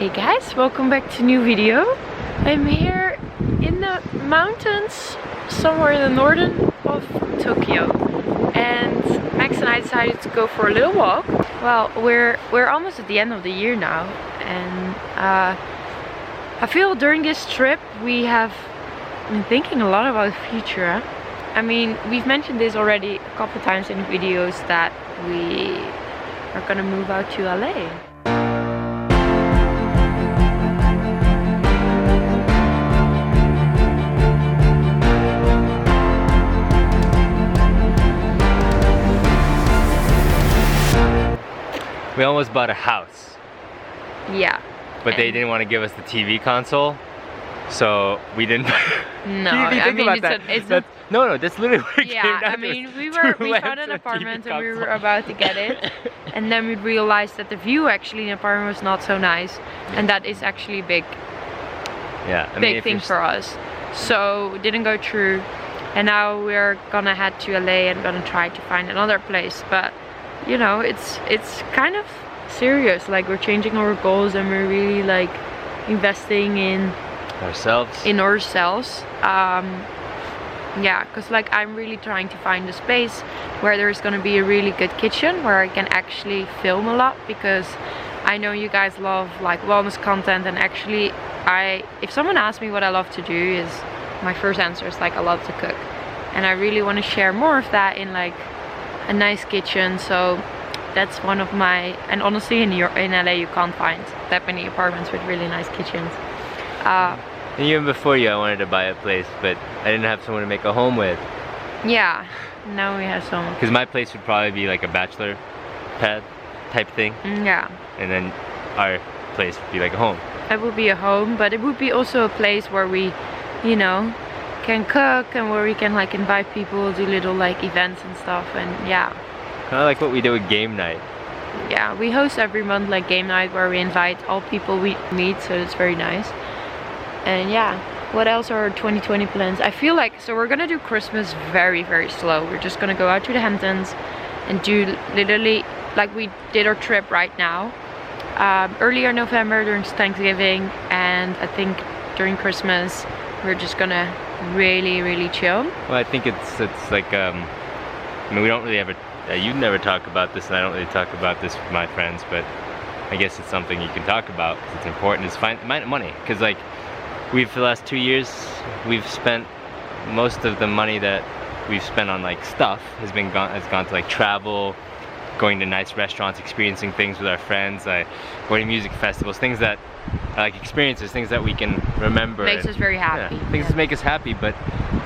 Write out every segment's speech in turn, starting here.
Hey guys, welcome back to a new video. I'm here in the mountains somewhere in the northern of Tokyo, and Max and I decided to go for a little walk. Well, we're almost at the end of the year now, and I feel during this trip we have been thinking a lot about the future. I mean, we've mentioned this already a couple times in videos that we are gonna move out to LA. We almost bought a house. Yeah. But they didn't want to give us the TV console, so we didn't. No, I mean no, that's literally what it came down to. I mean, we found an apartment and we were about to get it, and then we realized that the view actually in the apartment was not so nice, and that is actually a big thing for us. So it didn't go through, and now we're gonna head to LA and gonna try to find another place. But you know, it's kind of serious. Like, we're changing our goals and we're really like investing in ourselves. Yeah, because like I'm really trying to find a space where there's gonna be a really good kitchen where I can actually film a lot, because I know you guys love like wellness content, and actually if someone asks me what I love to do, is my first answer is like I love to cook, and I really want to share more of that in like a nice kitchen. So that's one of my, and honestly in LA you can't find that many apartments with really nice kitchens. And even before you, I wanted to buy a place, but I didn't have someone to make a home with. Yeah, now we have someone. Because my place would probably be like a bachelor pad type thing. Yeah. And then our place would be like a home. It would be a home, but it would be also a place where we, you know, can cook, and where we can like invite people, do little like events and stuff, and yeah. Kind of like what we do with game night. Yeah, we host every month like game night where we invite all people we meet, so it's very nice. And yeah, what else are our 2020 plans? I feel like, so we're gonna do Christmas very, very slow. We're just gonna go out to the Hamptons and do literally like we did our trip right now. Earlier November during Thanksgiving, and I think during Christmas we're just gonna really chill. Well, I think it's like I mean, we don't really ever you never talk about this, and I don't really talk about this with my friends, but I guess it's something you can talk about because it's important, is find money. Because like for the last 2 years we've spent most of the money that we've spent on like stuff has gone to like travel, going to nice restaurants, experiencing things with our friends, like going to music festivals, things that like experiences, things that we can remember. Makes us very happy. Yeah, things that make us happy. But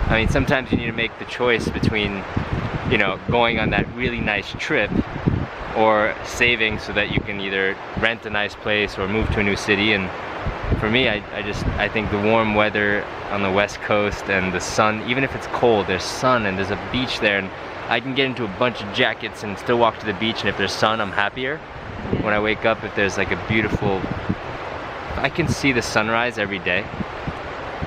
I mean, sometimes you need to make the choice between, you know, going on that really nice trip or saving so that you can either rent a nice place or move to a new city. And for me, I think the warm weather on the west coast and the sun, even if it's cold, there's sun and there's a beach there, and I can get into a bunch of jackets and still walk to the beach, and if there's sun, I'm happier. When I wake up, if there's like a beautiful, I can see the sunrise every day.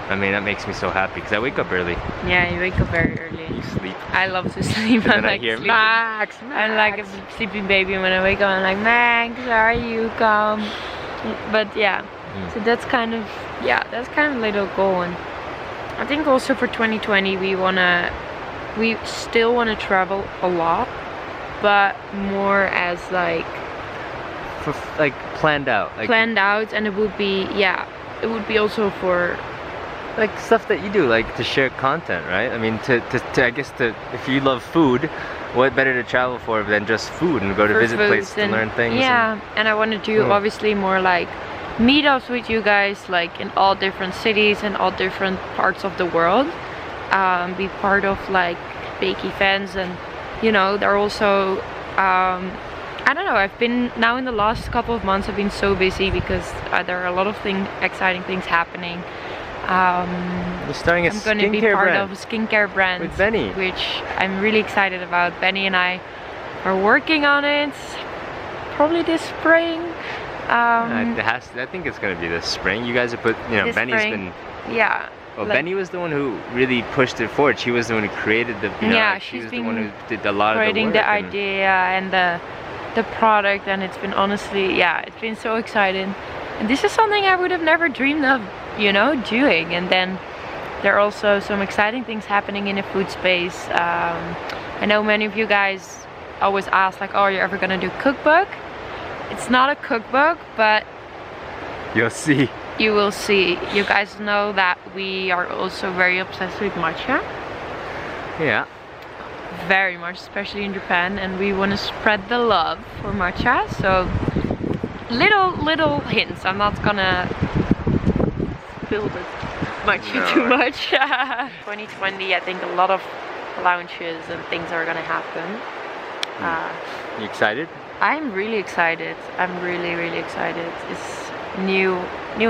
I mean, that makes me so happy because I wake up early. Yeah, you wake up very early. You sleep. I love to sleep. And then I hear Max. I'm like a sleeping baby. When I wake up, I'm like, Max, are you come? But yeah, so that's kind of, yeah, that's kind of a little goal. And I think also for 2020 we still want to travel a lot, but more as like planned out. Like, planned out, and it would be, yeah, it would be also for like stuff that you do, like to share content, right? I mean, I guess if you love food, what better to travel for than just food and go to visit places to learn things? Yeah, and I want to do obviously more like meetups with you guys, like in all different cities and all different parts of the world. Be part of like big events, and you know, they're also I don't know, I've been now in the last couple of months I've been so busy because there are a lot of skincare things happening. You're starting a I'm going to be part of a skincare brand with Benny, which I'm really excited about. Benny and I are working on it probably this spring. I think it's going to be this spring. You guys have put, you know, Benny's been, yeah. Well, like, Benny was the one who really pushed it forward. She was the one who created the, you know, yeah, like, she was the one who did a lot of the work. Creating the idea and the product, and it's been honestly, yeah, it's been so exciting. And this is something I would have never dreamed of, you know, doing. And then there are also some exciting things happening in the food space. I know many of you guys always ask like, oh, are you ever gonna do cookbook? It's not a cookbook, but you'll see. You will see. You guys know that we are also very obsessed with matcha. Yeah. Very much, especially in Japan, and we want to spread the love for matcha. So little hints. I'm not gonna spill the matcha too much. 2020, I think a lot of launches and things are gonna happen. You excited? I'm really excited. I'm really excited. It's new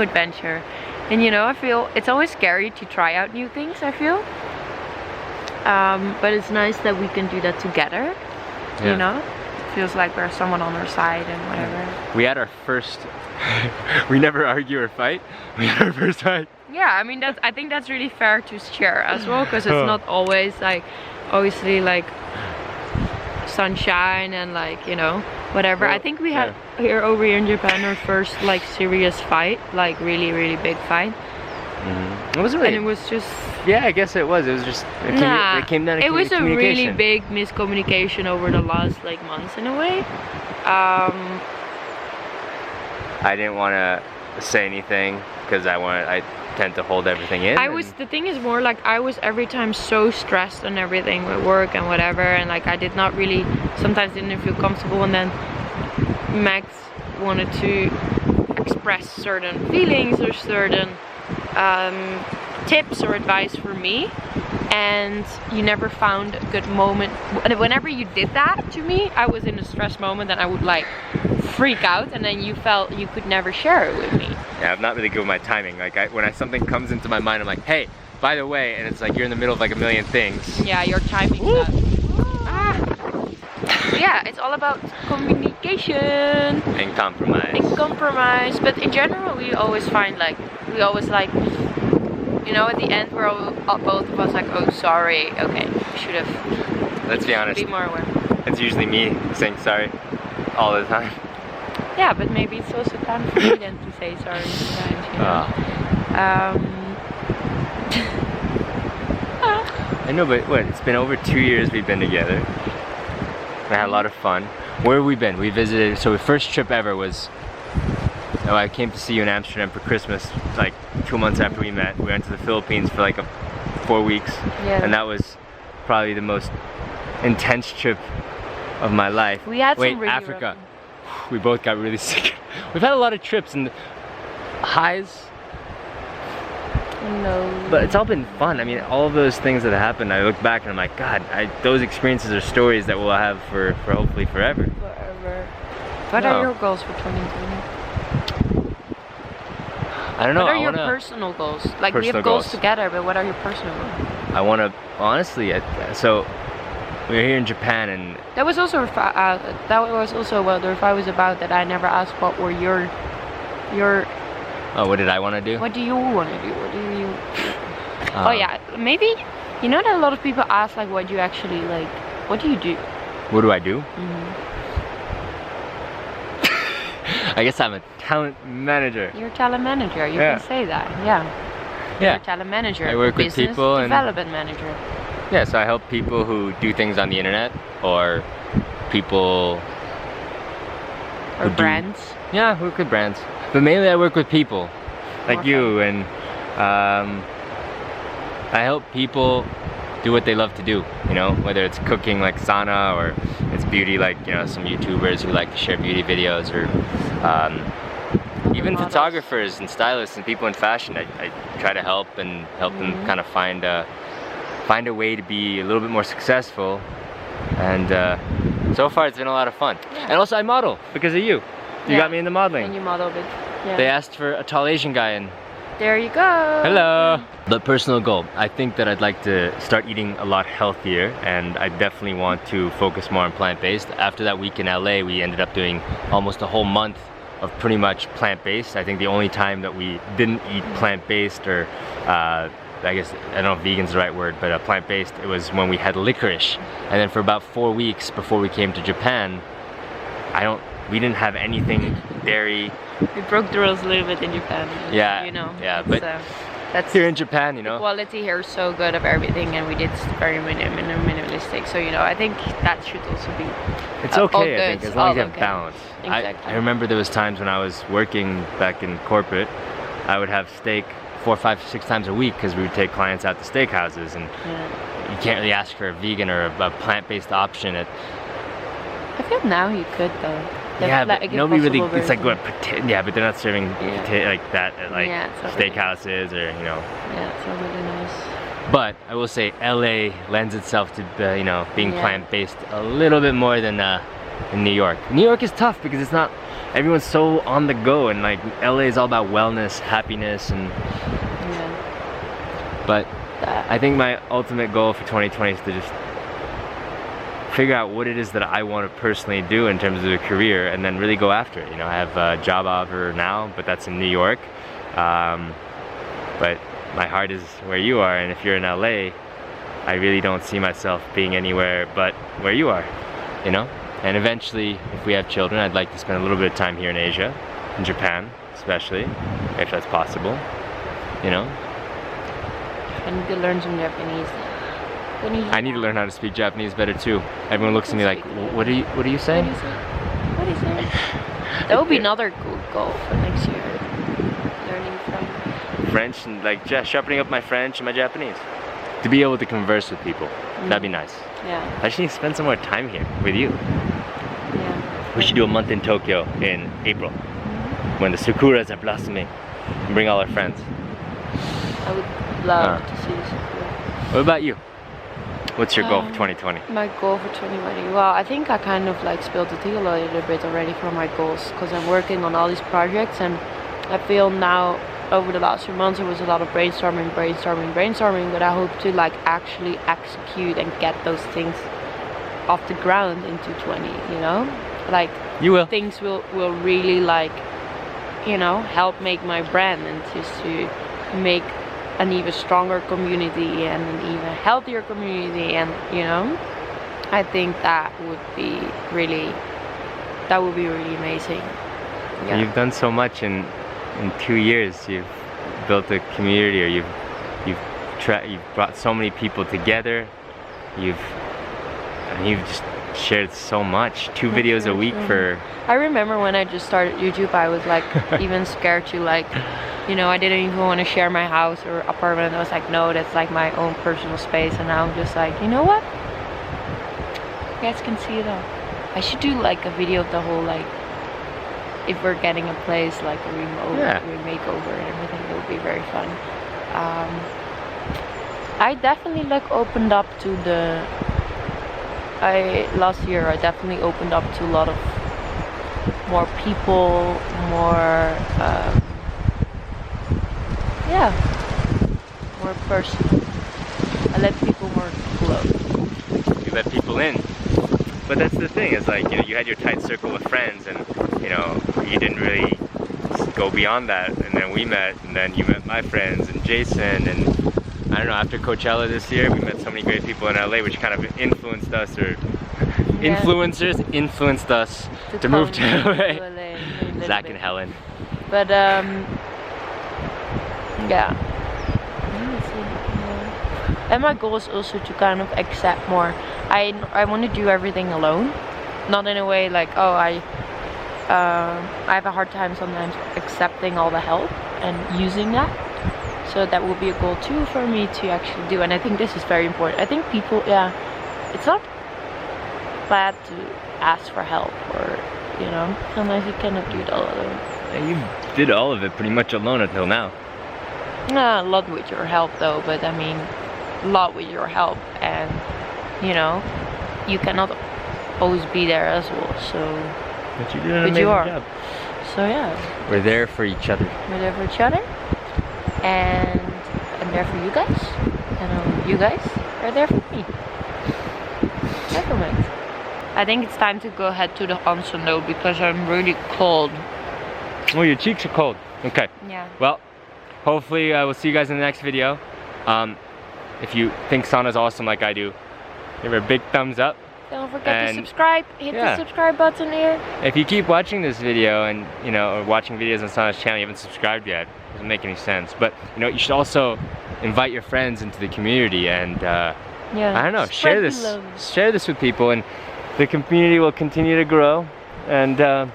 adventure, and you know, I feel it's always scary to try out new things, I feel, but it's nice that we can do that together. You know, it feels like there's someone on our side and whatever. We had our first we never argue or fight. We had our first fight. Yeah, I mean, I think that's really fair to share as well, because it's not always like, obviously, like sunshine and like, you know, whatever. Well, I think we had over here in Japan our first like serious fight, like really big fight. It wasn't really, and it was just, yeah, I guess it was just, it came down to it was a really big miscommunication over the last like months in a way. I didn't want to say anything because I tend to hold everything in. The thing is more like I was every time so stressed and everything with work and whatever, and like I did not really, sometimes didn't feel comfortable, and then Max wanted to express certain feelings or certain tips or advice for me, and you never found a good moment. And whenever you did that to me, I was in a stress moment and I would like freak out, and then you felt you could never share it with me. Yeah, I'm not really good with my timing. Like when something comes into my mind, I'm like, hey, by the way, and it's like you're in the middle of like a million things. Yeah, your timing yeah, it's all about communication and compromise. But in general, we always find like, you know, at the end we're all, both of us like, oh sorry, okay, we should have. Let's be honest. Be more aware. It's usually me saying sorry all the time. Yeah, but maybe it's also time for me then to say sorry sometimes, you know. I know, but what? It's been over 2 years we've been together. We had a lot of fun. Where have we been? We visited, so the first trip ever was, I came to see you in Amsterdam for Christmas, like 2 months after we met. We went to the Philippines for like 4 weeks. Yeah. And that was probably the most intense trip of my life. We had some really Africa. We both got really sick. We've had a lot of trips and highs. No. But it's all been fun. I mean, all of those things that happened, I look back and I'm like, God, those experiences are stories that we'll have for hopefully forever. Forever. What are your goals for 2020? I don't know. What are your personal goals? Like, we have goals together, but what are your personal goals? I want to, honestly, so we're here in Japan, and that was also what the reply was about, that I never asked what were your oh, what did I want to do? What do you want to do? What do you oh yeah, maybe, you know that a lot of people ask like, what do you actually like, what do you do? What do I do? I guess I'm a talent manager. You're a talent manager, you can say that, yeah. You're a talent manager. I work with people and development manager. Yeah, so I help people who do things on the internet, or people or brands. Yeah, I work with brands. But mainly I work with people like you, and I help people do what they love to do, you know, whether it's cooking like Sanne, or it's beauty like, you know, some YouTubers who like to share beauty videos, or even photographers and stylists and people in fashion. I try to help them kind of find a way to be a little bit more successful, and so far it's been a lot of fun. And also I model because of you. You got me into modeling. And you modeled it. Yeah. They asked for a tall Asian guy, and there you go. Hello. But personal goal, I think that I'd like to start eating a lot healthier, and I definitely want to focus more on plant-based. After that week in LA, we ended up doing almost a whole month of pretty much plant-based. I think the only time that we didn't eat plant-based, or I guess, I don't know if vegan's the right word, but plant-based, it was when we had licorice. And then for about 4 weeks before we came to Japan, we didn't have anything dairy. We broke the rules a little bit in Japan. Yeah, you know. yeah, but that's here in Japan, you know, the quality here is so good of everything, and we did very minimalistic. So you know, I think that should also be. It's okay, I think, as long as you have balance. Exactly. I remember there was times when I was working back in corporate, I would have steak 4, 5, 6 times a week because we would take clients out to steakhouses, and you can't really ask for a vegan or a plant-based option. I feel now you could though. Yeah, but nobody really. It's like version. what? Yeah, but they're not serving like that at like steakhouses or you know. Yeah, it's not really nice. But I will say LA lends itself to you know, being plant-based a little bit more than in New York. New York is tough because it's not. Everyone's so on the go, and like LA is all about wellness, happiness, and. But I think my ultimate goal for 2020 is to just figure out what it is that I want to personally do in terms of a career, and then really go after it. You know, I have a job offer now, but that's in New York. But my heart is where you are, and if you're in LA, I really don't see myself being anywhere but where you are, you know? And eventually, if we have children, I'd like to spend a little bit of time here in Asia, in Japan especially, if that's possible, you know? I need to learn some Japanese. I need to learn how to speak Japanese better too. Everyone looks at me like, what are you saying? What are you saying? That would be another good goal for next year. Learning French and like sharpening up my French and my Japanese. To be able to converse with people. That'd be nice. Yeah. I just need to spend some more time here with you. Yeah. We should do a month in Tokyo in April. When the sakuras are blossoming. And bring all our friends. I would love to see the sakura. What about you? What's your goal for 2020? My goal for 2020? Well, I think I kind of like spilled the tea a little bit already for my goals, because I'm working on all these projects, and I feel now over the last few months it was a lot of brainstorming, but I hope to like actually execute and get those things off the ground into 20, you know? Like you will. Things will really like, you know, help make my brand, and just to make an even stronger community and an even healthier community, and you know, I think that would be really amazing. Yeah. You've done so much in 2 years. You've built a community, or you've brought so many people together. You've just shared so much. 2 videos a week for. I remember when I just started YouTube, I was like even scared to like, you know, I didn't even want to share my house or apartment. I was like, no, that's like my own personal space. And now I'm just like, you know what? You guys can see it all. I should do like a video of the whole, like, if we're getting a place, like a makeover and everything. It would be very fun. I definitely like opened up to last year I definitely opened up to a lot of more people, more more personal. I let people more close. You let people in. But that's the thing, is like, you know, you had your tight circle of friends, and you know, you didn't really go beyond that, and then we met, and then you met my friends and Jason, and I don't know, after Coachella this year we met so many great people in LA, which kind of influenced us, or influencers influenced us to move to LA. Zach and Helen. But yeah. And my goal is also to kind of accept more. I want to do everything alone, not in a way like, oh, I have a hard time sometimes accepting all the help and using that. So that will be a goal too for me to actually do, and I think this is very important. I think people, it's not bad to ask for help, or you know, sometimes you cannot do it all alone. Yeah, you did all of it pretty much alone until now. A lot with your help though, but I mean, a lot with your help, and you know, you cannot always be there as well. So, but you did an amazing job. So yeah, we're there for each other. We're there for each other, and I'm there for you guys, and you guys are there for me. Excellent. I think it's time to go head to the onsen though, because I'm really cold. Oh, your cheeks are cold. Okay. Yeah. Well, hopefully we'll see you guys in the next video. If you think Sanne's awesome like I do, give her a big thumbs up. Don't forget to And, subscribe. Hit yeah. the subscribe button here. If you keep watching this video and, you know, or watching videos on Sanne's channel, you haven't subscribed yet, it doesn't make any sense. But, you know, you should also invite your friends into the community and, Yeah. I don't know, Spread share this with people, and the community will continue to grow. And, I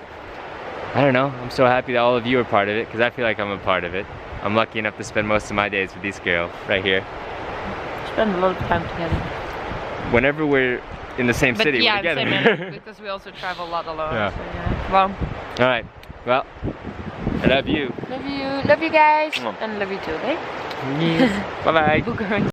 don't know, I'm so happy that all of you are part of it, because I feel like I'm a part of it. I'm lucky enough to spend most of my days with this girl right here. Spend a lot of time together. Whenever we're in the same city, yeah, we're together. same because we also travel a lot alone. Yeah. So, yeah. Well, Alright, well, I love you. love you guys, and love you too, okay? Bye bye. Boekeroentje.